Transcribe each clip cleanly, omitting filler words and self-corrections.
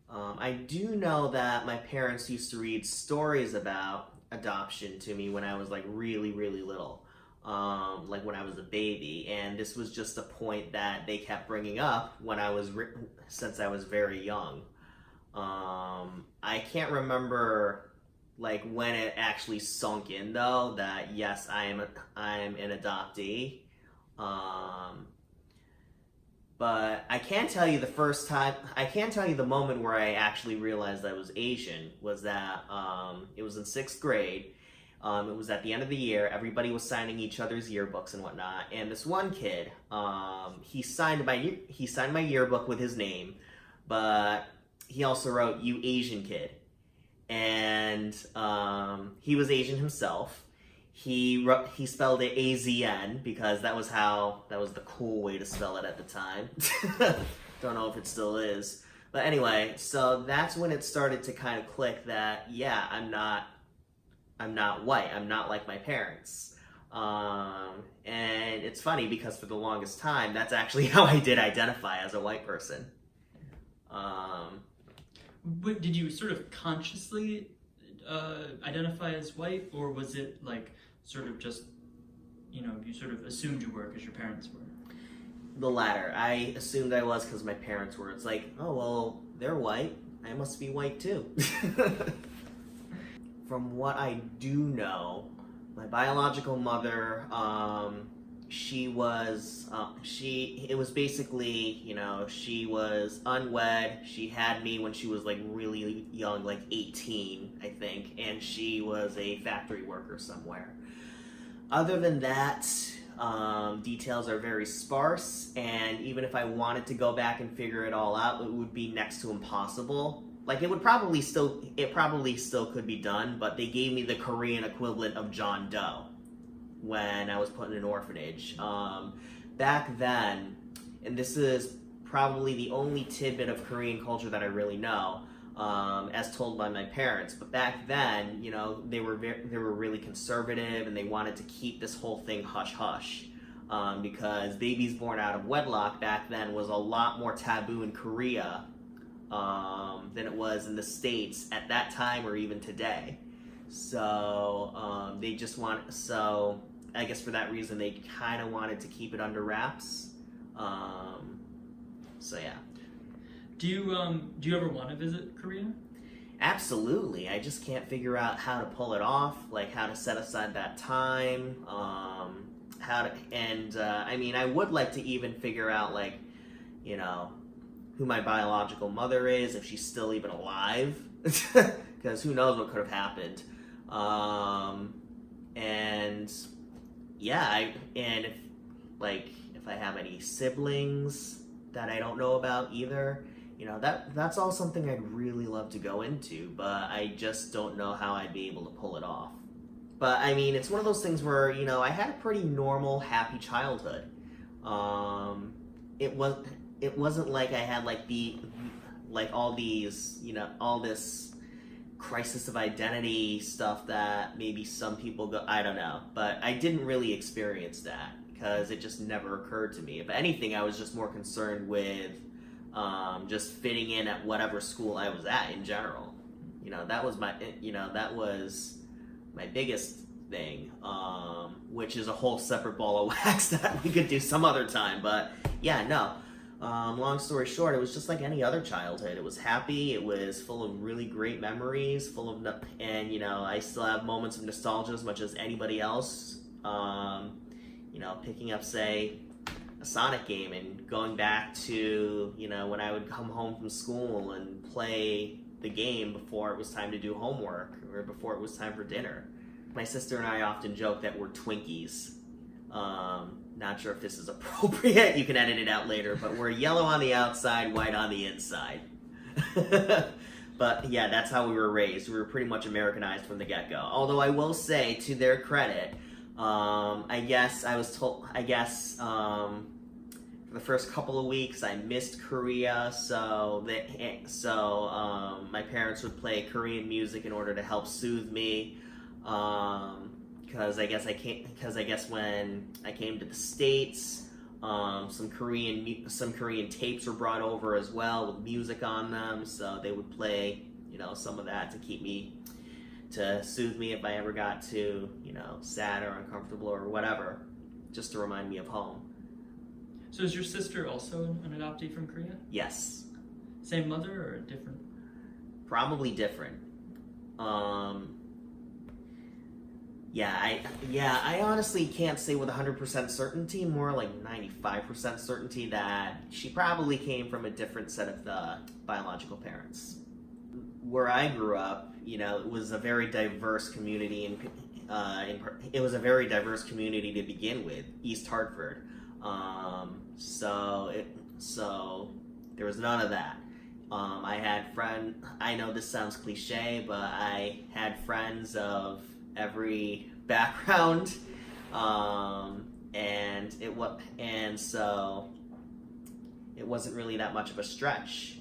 I do know that my parents used to read stories about adoption to me when I was like really, really little, like when I was a baby, and this was just a point that they kept bringing up when since I was very young. I can't remember like when it actually sunk in though that yes, I am an adoptee. Um, but I can tell you the moment where I actually realized I was Asian was that it was in sixth grade. It was at the end of the year. Everybody was signing each other's yearbooks and whatnot. And this one kid, he signed my yearbook with his name, but he also wrote "You Asian Kid," and he was Asian himself. He spelled it AZN because that was the cool way to spell it at the time. Don't know if it still is. But anyway, so that's when it started to kind of click that yeah, I'm not white. I'm not like my parents. And it's funny because for the longest time that's actually how I did identify as a white person. Um, But did you sort of consciously identify as white, or was it like sort of just, you sort of assumed you were because your parents were? the latter. I assumed I was because my parents were. It's like, oh well, they're white. I must be white too. From what I do know, my biological mother, it was basically, she was unwed. She had me when she was like really young, like 18, I think, and she was a factory worker somewhere. Other than that, details are very sparse, and even if I wanted to go back and figure it all out, it would be next to impossible. Like it probably still could be done, but they gave me the Korean equivalent of John Doe when I was put in an orphanage. Back then, and this is probably the only tidbit of Korean culture that I really know, as told by my parents. But back then, they were really conservative, and they wanted to keep this whole thing hush hush, because babies born out of wedlock back then was a lot more taboo in Korea than it was in the States at that time or even today. So so I guess for that reason they kind of wanted to keep it under wraps. So yeah. Do you ever want to visit Korea? Absolutely. I just can't figure out how to pull it off, like how to set aside that time, I mean, I would like to even figure out, like, who my biological mother is, if she's still even alive, because who knows what could have happened. And yeah, and if I have any siblings that I don't know about either, that's all something I'd really love to go into, but I just don't know how I'd be able to pull it off. But I mean, it's one of those things where, I had a pretty normal, happy childhood. It wasn't like I had all this crisis of identity stuff that maybe some people go, I don't know, but I didn't really experience that because it just never occurred to me. If anything, I was just more concerned with just fitting in at whatever school I was at in general. That was my biggest thing, which is a whole separate ball of wax that we could do some other time. But yeah, no. Long story short, it was just like any other childhood. It was happy. It was full of really great memories, and I still have moments of nostalgia as much as anybody else. Picking up, say, a Sonic game and going back to, when I would come home from school and play the game before it was time to do homework or before it was time for dinner. My sister and I often joke that we're Twinkies. Not sure if this is appropriate. You can edit it out later, but we're yellow on the outside, white on the inside. But yeah, that's how we were raised. We were pretty much Americanized from the get-go. Although I will say, to their credit, I guess for the first couple of weeks I missed Korea, so my parents would play Korean music in order to help soothe me. Because I guess when I came to the States, Some Korean tapes were brought over as well with music on them, so they would play, some of that to soothe me if I ever got too, sad or uncomfortable or whatever, just to remind me of home. So is your sister also an adoptee from Korea? Yes. Same mother or different? Probably different. I honestly can't say with 100% certainty, more like 95% certainty that she probably came from a different set of biological parents. Where I grew up, it was a very diverse community, and it was a very diverse community to begin with, East Hardford. So there was none of that. I know this sounds cliche, but I had friends of every background, so it wasn't really that much of a stretch.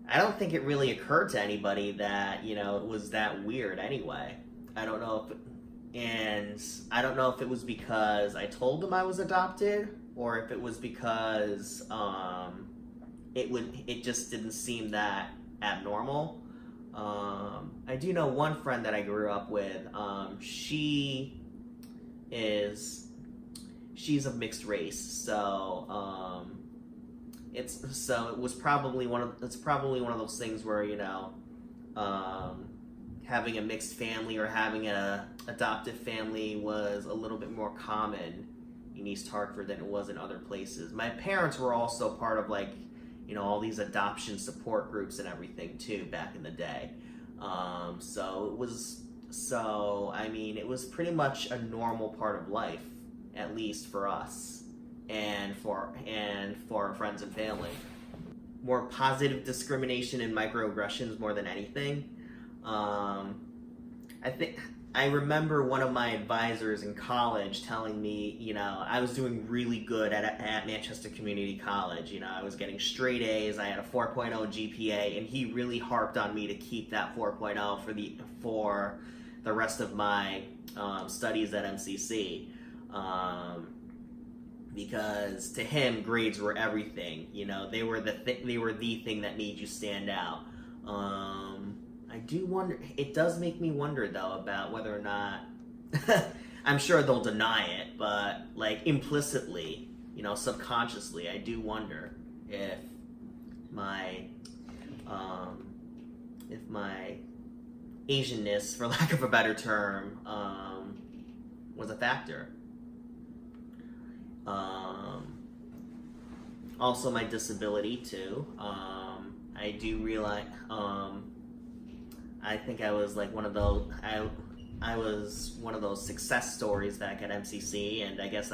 I don't think it really occurred to anybody that, it was that weird anyway. I don't know if it was because I told them I was adopted, or if it was because it just didn't seem that abnormal. I do know one friend that I grew up with. She's of mixed race, so it's probably one of those things where having a mixed family or having a adoptive family was a little bit more common in East Hartford than it was in other places. My parents were also part of all these adoption support groups and everything too back in the day. It was pretty much a normal part of life, at least for us and for our friends and family. More positive discrimination and microaggressions more than anything. I remember one of my advisors in college telling me, I was doing really good at Manchester Community College. I was getting straight A's. I had a 4.0 GPA, and he really harped on me to keep that 4.0 for the rest of my studies at MCC. Because to him, grades were everything. They were the thing that made you stand out. I do wonder. It does make me wonder though about whether or not. I'm sure they'll deny it, but implicitly, subconsciously, I do wonder if my Asianness, for lack of a better term, was a factor. Also, my disability too. I do realize. I think I was one of those. I was one of those success stories back at MCC, and I guess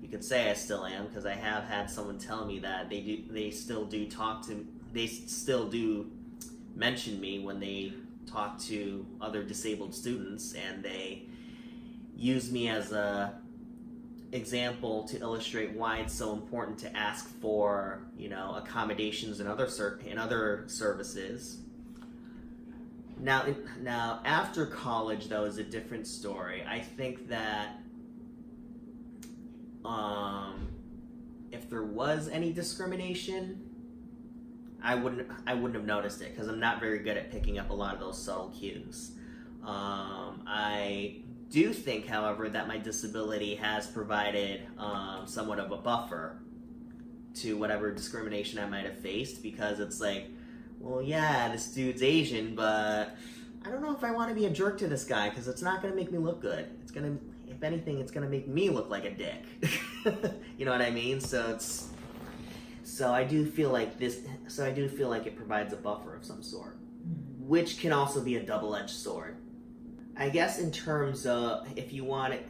you could say I still am, because I have had someone tell me that they still do mention me when they talk to other disabled students, and they use me as a example to illustrate why it's so important to ask for accommodations and other services. Now, after college, though, is a different story. I think that if there was any discrimination, I wouldn't have noticed it, because I'm not very good at picking up a lot of those subtle cues. I do think, however, that my disability has provided somewhat of a buffer to whatever discrimination I might have faced, because it's well, yeah, this dude's Asian, but I don't know if I want to be a jerk to this guy, because it's not going to make me look good. If anything, it's going to make me look like a dick. You know what I mean? So I do feel like it provides a buffer of some sort, which can also be a double-edged sword. I guess in terms of, if you want it,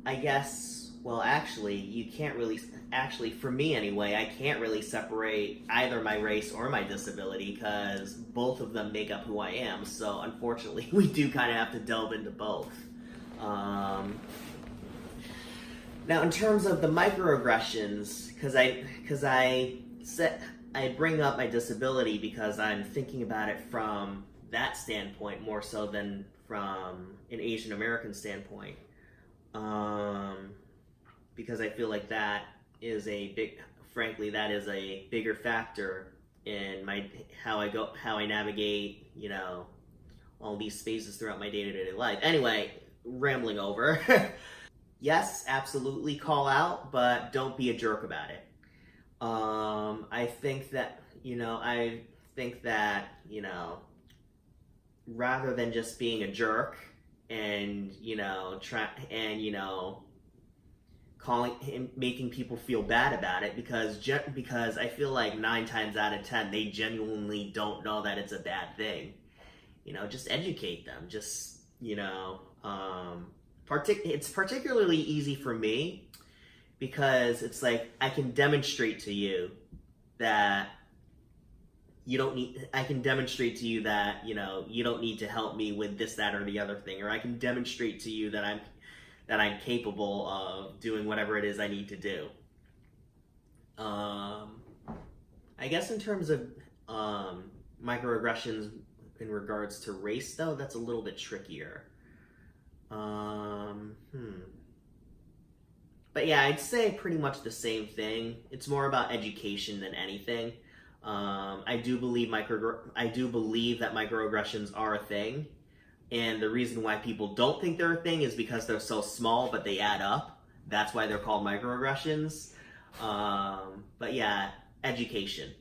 you can't really, for me anyway, I can't really separate either my race or my disability, because both of them make up who I am, so unfortunately we do kind of have to delve into both. Now, in terms of the microaggressions, because I bring up my disability because I'm thinking about it from that standpoint more so than from an Asian American standpoint. because I feel like that is frankly, that is a bigger factor in how I navigate, all these spaces throughout my day-to-day life. Anyway, rambling over. Yes, absolutely call out, but don't be a jerk about it. I think that, rather than just being a jerk and, making people feel bad about it, because I feel like 9 times out of 10 they genuinely don't know that it's a bad thing. Just educate them. Just, it's particularly easy for me because it's like I can demonstrate to you that you don't need to help me with this, that, or the other thing, or I can demonstrate to you that I'm capable of doing whatever it is I need to do. I guess in terms of microaggressions in regards to race, though, that's a little bit trickier. But yeah, I'd say pretty much the same thing. It's more about education than anything. I do believe that microaggressions are a thing, and the reason why people don't think they're a thing is because they're so small, but they add up. That's why they're called microaggressions. But yeah, education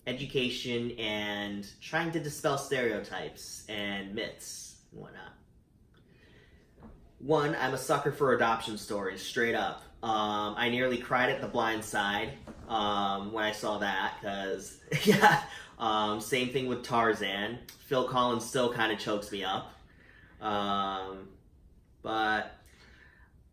and trying to dispel stereotypes and myths and whatnot. One, I'm a sucker for adoption stories, straight up. I nearly cried at The Blind Side when I saw that, because, yeah, same thing with Tarzan. Phil Collins still kind of chokes me up. But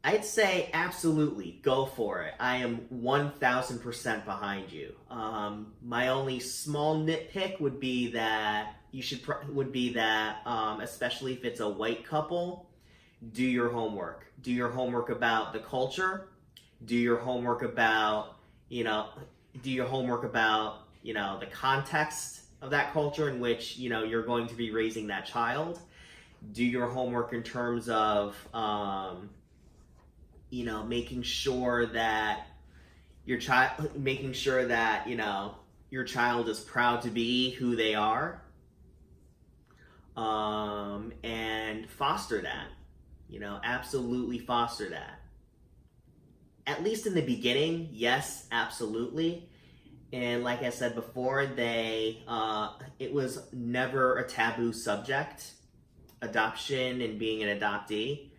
I'd say absolutely, go for it. I am 1,000% behind you. My only small nitpick would be that especially if it's a white couple, do your homework. Do your homework about the culture. Do your homework about, the context of that culture in which, you're going to be raising that child. Do your homework in terms of, making sure that your child is proud to be who they are, and foster that. Absolutely foster that. At least in the beginning, yes, absolutely. And like I said before, it was never a taboo subject, adoption and being an adoptee.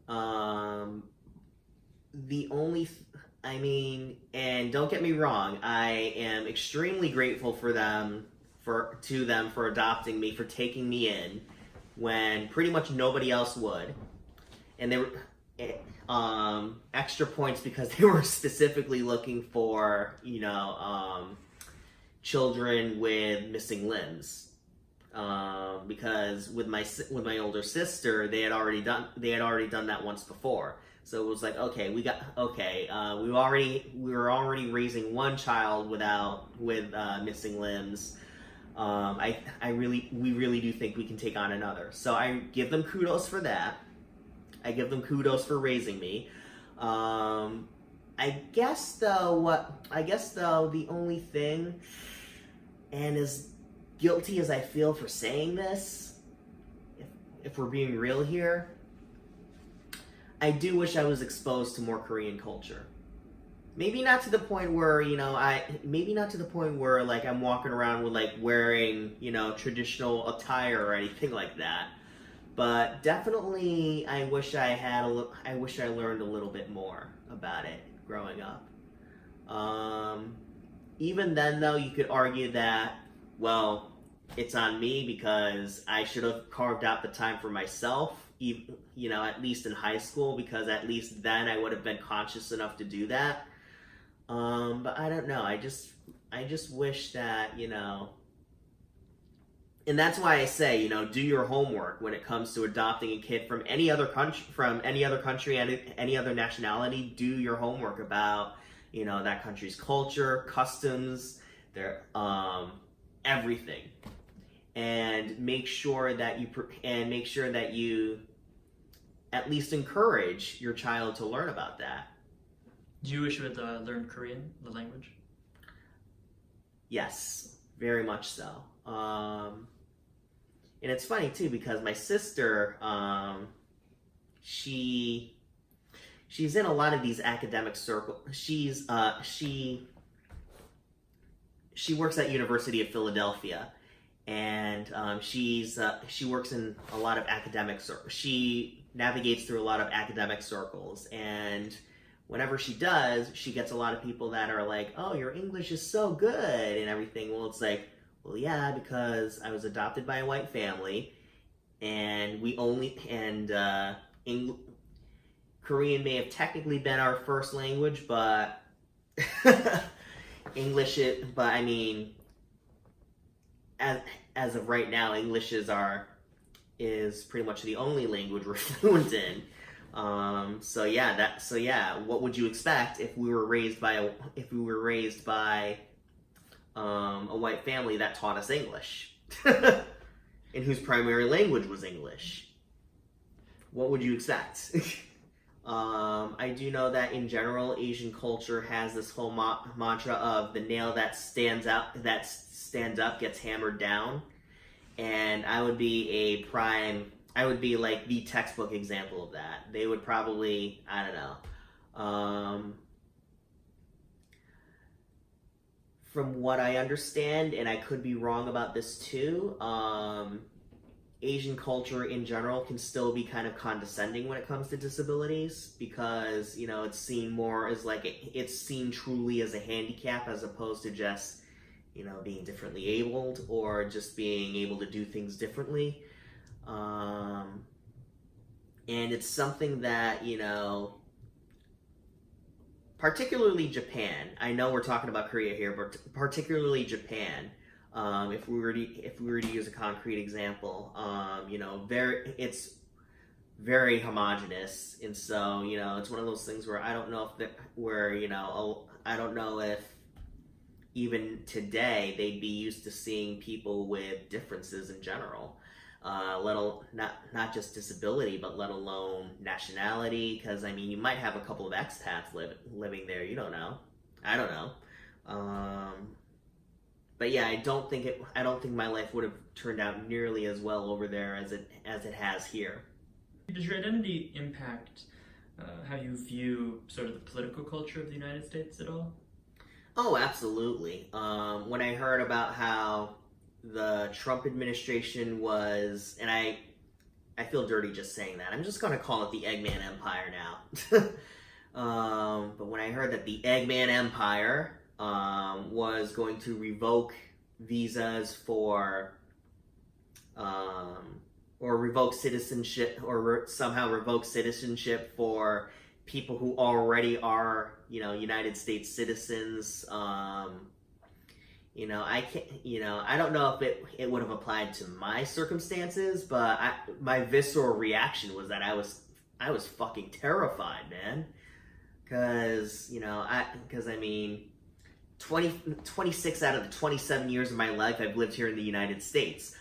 And don't get me wrong, I am extremely grateful to them for adopting me, for taking me in when pretty much nobody else would. And they were extra points because they were specifically looking for, children with missing limbs. Because with my older sister, they had already done that once before. So it was like, okay, we were already raising one child with missing limbs. We really do think we can take on another. So I give them kudos for that. I give them kudos for raising me. I guess though, the only thing, and as guilty as I feel for saying this, if we're being real here, I do wish I was exposed to more Korean culture. Maybe not to the point where, like I'm walking around with like wearing, traditional attire or anything like that. But definitely, I wish I learned a little bit more about it growing up. Even then, though, you could argue that, well, it's on me because I should have carved out the time for myself, at least in high school, because at least then I would have been conscious enough to do that. But I don't know. I just wish that, and that's why I say, do your homework when it comes to adopting a kid from any other country, any other nationality. Do your homework about, that country's culture, customs, their everything, and make sure that you at least encourage your child to learn about that. Do you wish you had learned Korean, the language? Yes, very much so. And it's funny too because my sister, she she's in a lot of these academic circles. She works at University of Philadelphia, and she works in a lot of academic circles. She navigates through a lot of academic circles, and whenever she does, she gets a lot of people that are like, "Oh, your English is so good," and everything. Well, it's like, well, yeah, because I was adopted by a white family, and Korean may have technically been our first language, but but I mean, as of right now, English is pretty much the only language we're fluent in. What would you expect if we were raised by a white family that taught us English, and whose primary language was English? What would you expect? I do know that in general, Asian culture has this whole mantra of the nail that stands up gets hammered down, and I would be like the textbook example of that. They would probably, I don't know. From what I understand, and I could be wrong about this too, Asian culture in general can still be kind of condescending when it comes to disabilities because, it's seen more as it's seen truly as a handicap as opposed to just, being differently abled or just being able to do things differently. And it's something that, particularly Japan, I know we're talking about Korea here, but particularly Japan, if we were to use a concrete example, it's very homogenous, and so it's one of those things where I don't know if even today they'd be used to seeing people with differences in general, not just disability, but let alone nationality. Because you might have a couple of expats living there. You don't know. I don't know. But yeah, I don't think my life would have turned out nearly as well over there as it has here. Does your identity impact how you view sort of the political culture of the United States at all? Oh, absolutely. When I heard about how the Trump administration was, and I feel dirty just saying that. I'm just going to call it the Eggman Empire now. But when I heard that the Eggman Empire was going to revoke visas for, or revoke citizenship, or somehow revoke citizenship for people who already are, United States citizens. I don't know if it would have applied to my circumstances, but my visceral reaction was that I was fucking terrified, man. Because 26 out of the 27 years of my life I've lived here in the United States.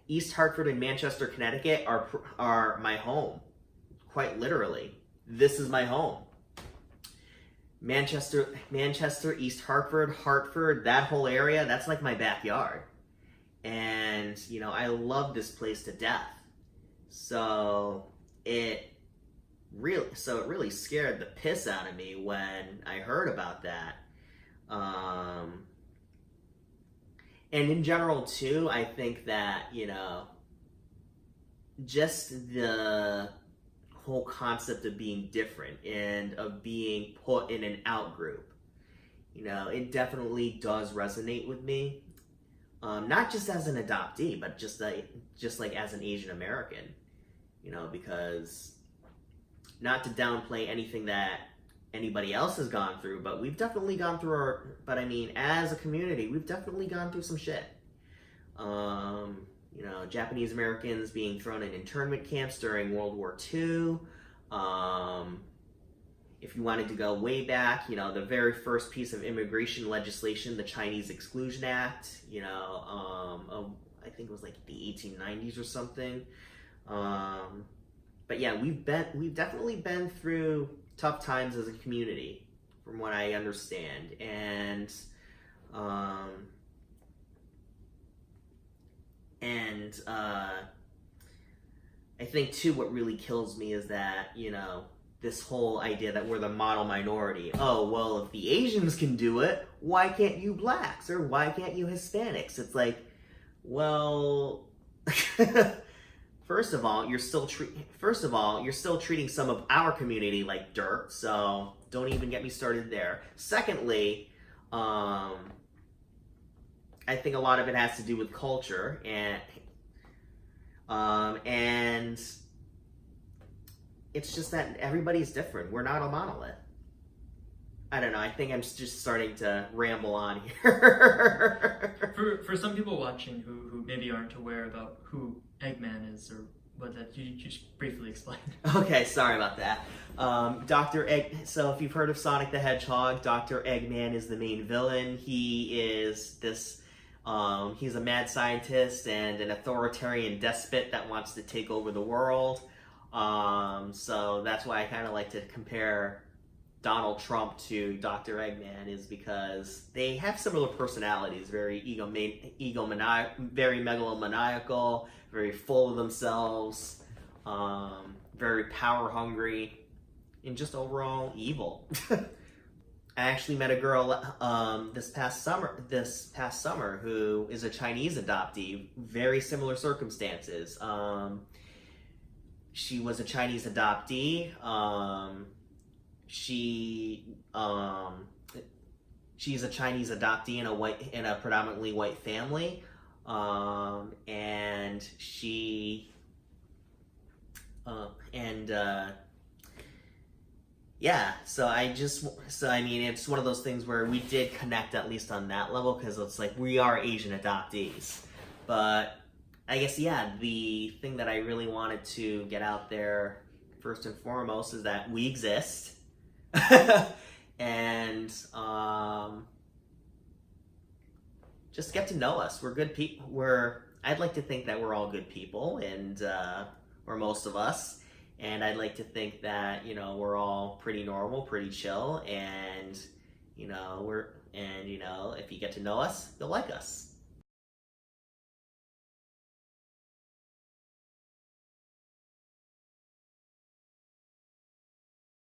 East Hardford and Manchester, Connecticut are my home. Quite literally. This is my home. Manchester, East Hartford, that whole area, that's like my backyard. And, I love this place to death. So it really scared the piss out of me when I heard about that. And in general too, I think that, just the whole concept of being different and of being put in an out group, it definitely does resonate with me. Not just as an adoptee, but just like as an Asian American, because not to downplay anything that anybody else has gone through, but we've definitely gone through as a community, we've definitely gone through some shit. Japanese Americans being thrown in internment camps during World War II. If you wanted to go way back, the very first piece of immigration legislation, the Chinese Exclusion Act, I think it was like the 1890s or something. But yeah, we've definitely been through tough times as a community, from what I understand, and I think too what really kills me is that, you know, this whole idea that we're the model minority. Oh, well, if the Asians can do it, why can't you blacks, or why can't you Hispanics? It's like, well, first of all, you're still treating some of our community like dirt, so don't even get me started there. Secondly, I think a lot of it has to do with culture, and it's just that everybody's different. We're not a monolith. I don't know. I think I'm just starting to ramble on here. For some people watching who maybe aren't aware about who Eggman is or what that, you just briefly explain. Okay, sorry about that. Dr. Egg. So if you've heard of Sonic the Hedgehog, Dr. Eggman is the main villain. He is this. He's a mad scientist and an authoritarian despot that wants to take over the world. So that's why I kind of like to compare Donald Trump to Dr. Eggman, is because they have similar personalities, very very megalomaniacal, very full of themselves, very power hungry, and just overall evil. I actually met a girl this past summer who is a Chinese adoptee. Very similar circumstances. She was a Chinese adoptee. She's a Chinese adoptee in a predominantly white family, and yeah, so I mean, it's one of those things where we did connect, at least on that level, because it's like we are Asian adoptees. But I guess, yeah, the thing that I really wanted to get out there first and foremost is that we exist. And just get to know us. We're good people. I'd like to think that we're all good people, and or most of us. And I'd like to think that, you know, we're all pretty normal, pretty chill, and you know, if you get to know us, you'll like us.